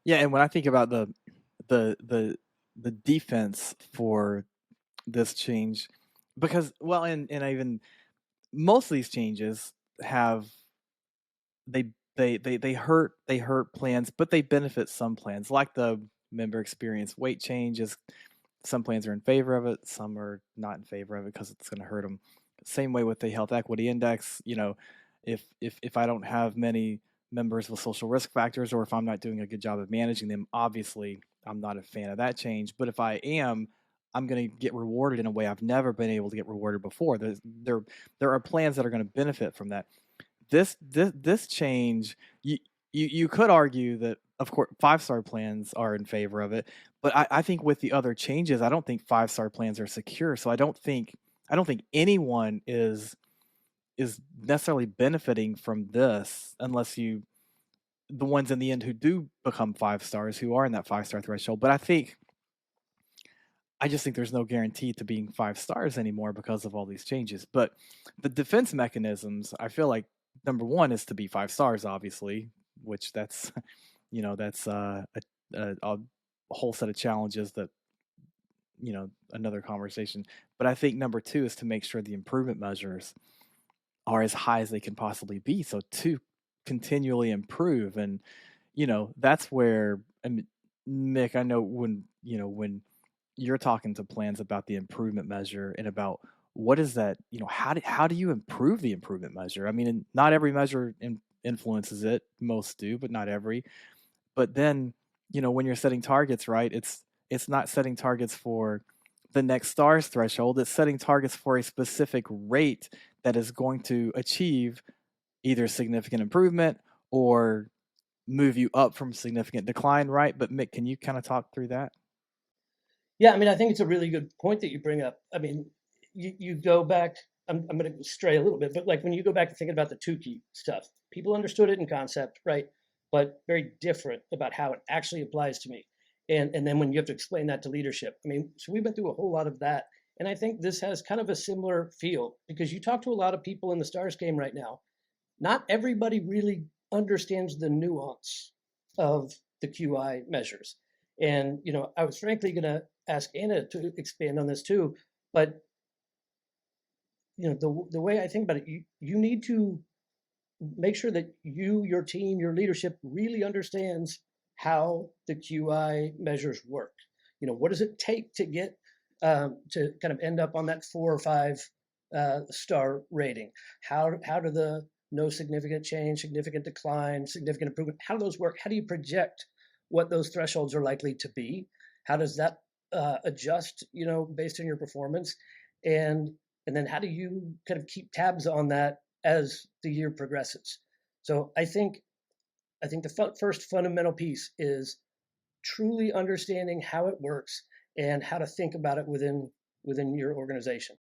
Yeah, and when I think about the the the defense for this change, because well, and even most of these changes have they hurt plans, but they benefit some plans, like the member experience weight changes. Some plans are in favor of it, some are not in favor of it because it's going to hurt them. Same way with the health equity index. If I don't have many members with social risk factors, or if I'm not doing a good job of managing them, obviously I'm not a fan of that change. But if I am, I'm going to get rewarded in a way I've never been able to get rewarded before. There are plans that are going to benefit from that. This change, you could argue that, of course, 5-star plans are in favor of it, but I think with the other changes, I don't think 5-star plans are secure. So I don't think anyone is necessarily benefiting from this, unless you the ones in the end who do become 5 stars, who are in that 5-star threshold. But I just think there's no guarantee to being 5 stars anymore because of all these changes. But the defense mechanisms, I feel like number one is to be 5 stars, obviously, which that's that's a whole set of challenges that another conversation. But I think number two is to make sure the improvement measures are as high as they can possibly be. So to continually improve, and that's where, I mean, Mick, I know when you're talking to plans about the improvement measure and about what is that, how do you improve the improvement measure? I mean, not every measure influences it. Most do, but not every. But then, when you're setting targets, right? It's not setting targets for the next stars threshold. It's setting targets for a specific rate that is going to achieve either significant improvement or move you up from significant decline, right? But Mick, can you kind of talk through that? Yeah, I mean, I think it's a really good point that you bring up. I mean, you go back. I'm going to stray a little bit, but like when you go back and thinking about the Tukey stuff, people understood it in concept, right? But very different about how it actually applies to me. And then when you have to explain that to leadership, I mean, so we've been through a whole lot of that. And I think this has kind of a similar feel because you talk to a lot of people in the Stars game right now. Not everybody really understands the nuance of the QI measures. And I was frankly going to ask Anna to expand on this too, but the way I think about it, you need to make sure that your team, your leadership really understands how the QI measures work. What does it take to get to kind of end up on that 4 or 5 star rating? How do the no significant change, significant decline, significant improvement, how do those work? How do you project what those thresholds are likely to be? How does that adjust, based on your performance? And and then how do you kind of keep tabs on that as the year progresses? So I think the first fundamental piece is truly understanding how it works and how to think about it within your organization.